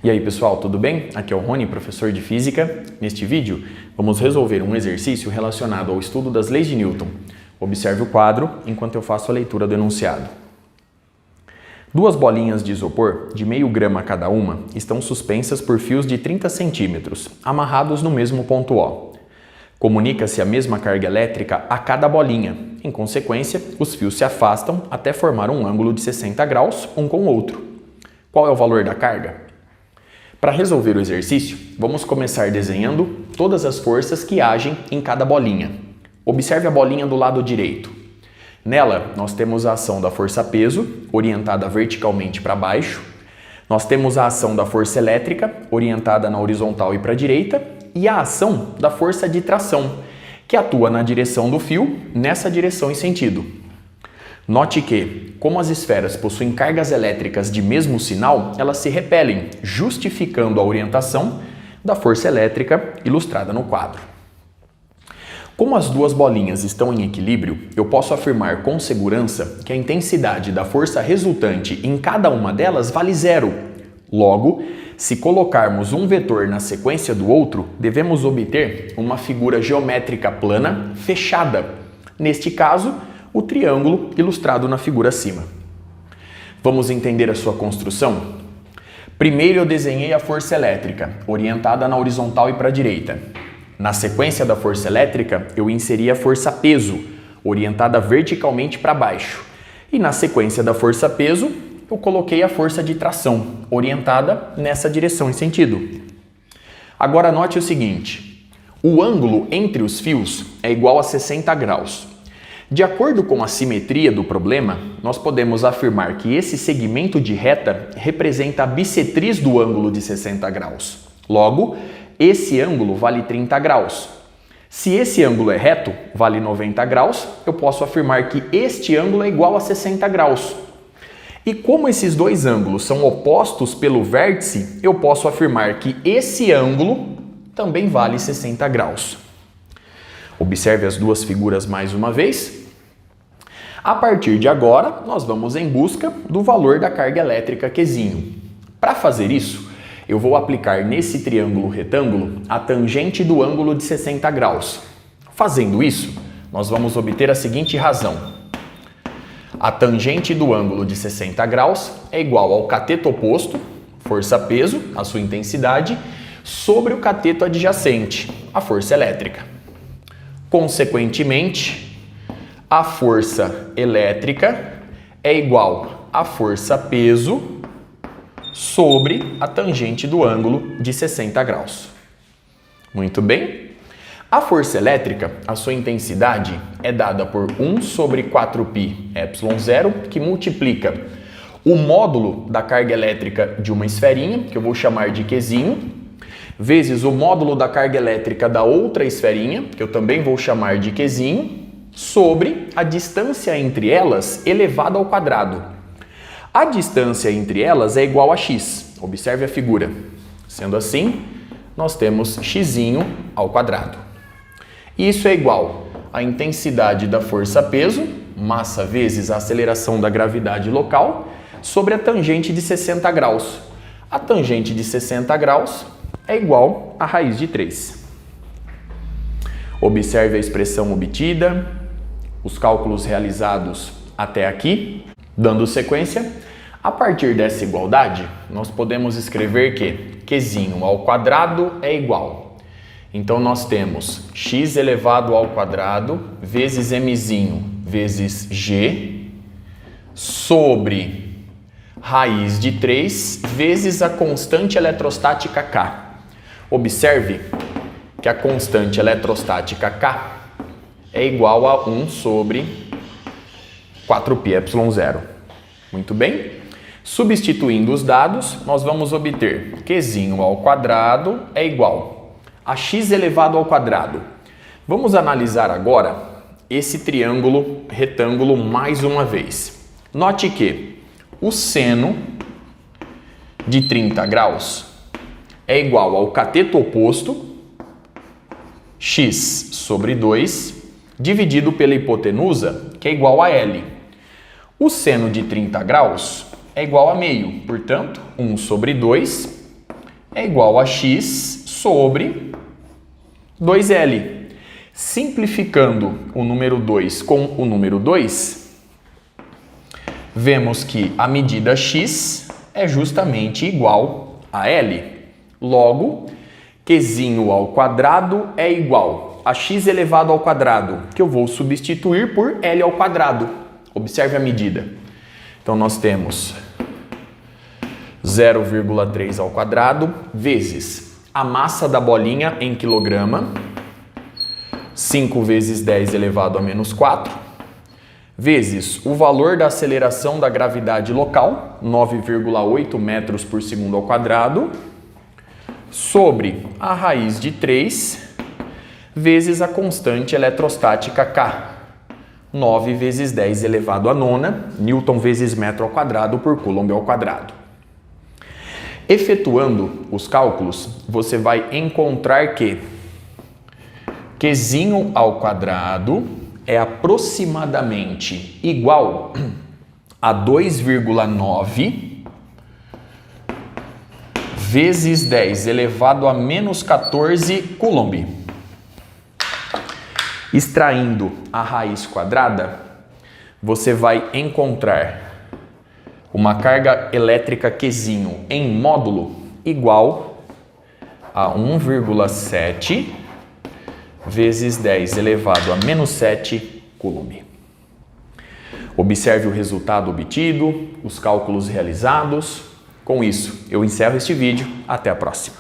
E aí pessoal, tudo bem? Aqui é o Rony, professor de Física. Neste vídeo, vamos resolver um exercício relacionado ao estudo das leis de Newton. Observe o quadro enquanto eu faço a leitura do enunciado. Duas bolinhas de isopor, de meio grama cada uma, estão suspensas por fios de 30 centímetros, amarrados no mesmo ponto O. Comunica-se a mesma carga elétrica a cada bolinha. Em consequência, os fios se afastam até formar um ângulo de 60 graus um com o outro. Qual é o valor da carga? Para resolver o exercício, vamos começar desenhando todas as forças que agem em cada bolinha. Observe a bolinha do lado direito. Nela, nós temos a ação da força-peso, orientada verticalmente para baixo. Nós temos a ação da força elétrica, orientada na horizontal e para a direita. E a ação da força de tração, que atua na direção do fio, nessa direção e sentido. Note que, como as esferas possuem cargas elétricas de mesmo sinal, elas se repelem, justificando a orientação da força elétrica ilustrada no quadro. Como as duas bolinhas estão em equilíbrio, eu posso afirmar com segurança que a intensidade da força resultante em cada uma delas vale zero. Logo, se colocarmos um vetor na sequência do outro, devemos obter uma figura geométrica plana fechada. Neste caso, o triângulo ilustrado na figura acima. Vamos entender a sua construção? Primeiro eu desenhei a força elétrica, orientada na horizontal e para a direita. Na sequência da força elétrica, eu inseri a força-peso, orientada verticalmente para baixo. E na sequência da força-peso, eu coloquei a força de tração, orientada nessa direção e sentido. Agora note o seguinte, o ângulo entre os fios é igual a 60 graus. De acordo com a simetria do problema, nós podemos afirmar que esse segmento de reta representa a bissetriz do ângulo de 60 graus. Logo, esse ângulo vale 30 graus. Se esse ângulo é reto, vale 90 graus, eu posso afirmar que este ângulo é igual a 60 graus. E como esses dois ângulos são opostos pelo vértice, eu posso afirmar que esse ângulo também vale 60 graus. Observe as duas figuras mais uma vez. A partir de agora, nós vamos em busca do valor da carga elétrica Qzinho. Para fazer isso, eu vou aplicar nesse triângulo retângulo a tangente do ângulo de 60 graus. Fazendo isso, nós vamos obter a seguinte razão. A tangente do ângulo de 60 graus é igual ao cateto oposto, força-peso, a sua intensidade, sobre o cateto adjacente, a força elétrica. Consequentemente, a força elétrica é igual à força-peso sobre a tangente do ângulo de 60 graus. Muito bem. A força elétrica, a sua intensidade, é dada por 1 sobre 4πε0, que multiplica o módulo da carga elétrica de uma esferinha, que eu vou chamar de Qzinho, vezes o módulo da carga elétrica da outra esferinha, que eu também vou chamar de Qzinho, sobre a distância entre elas elevada ao quadrado. A distância entre elas é igual a x. Observe a figura. Sendo assim, nós temos xzinho ao quadrado. Isso é igual à intensidade da força-peso, massa vezes a aceleração da gravidade local, sobre a tangente de 60 graus. A tangente de 60 graus é igual a raiz de 3. Observe a expressão obtida, os cálculos realizados até aqui. Dando sequência, a partir dessa igualdade, nós podemos escrever que Qzinho ao quadrado é igual. Então, nós temos x elevado ao quadrado vezes mzinho vezes g sobre raiz de 3 vezes a constante eletrostática K. Observe que a constante eletrostática K é igual a 1 sobre 4πε0. Muito bem? Substituindo os dados, nós vamos obter Qzinho ao quadrado é igual a x elevado ao quadrado. Vamos analisar agora esse triângulo retângulo mais uma vez. Note que o seno de 30 graus é igual ao cateto oposto, x sobre 2, dividido pela hipotenusa, que é igual a L. O seno de 30 graus é igual a meio, portanto, 1 sobre 2 é igual a x sobre 2L. Simplificando o número 2 com o número 2, vemos que a medida x é justamente igual a L. Logo, Qzinho ao quadrado é igual a x elevado ao quadrado, que eu vou substituir por L ao quadrado. Observe a medida. Então, nós temos 0,3 ao quadrado vezes a massa da bolinha em quilograma, 5 vezes 10 elevado a menos 4, vezes o valor da aceleração da gravidade local, 9,8 metros por segundo ao quadrado, sobre a raiz de 3, vezes a constante eletrostática K, 9 vezes 10 elevado a nona, Newton vezes metro ao quadrado por Coulomb ao quadrado. Efetuando os cálculos, você vai encontrar que Qzinho ao quadrado é aproximadamente igual a 2,9 vezes 10 elevado a menos 14 Coulomb. Extraindo a raiz quadrada, você vai encontrar uma carga elétrica Qzinho em módulo igual a 1,7 vezes 10 elevado a menos 7 Coulomb. Observe o resultado obtido, os cálculos realizados. Com isso, eu encerro este vídeo. Até a próxima.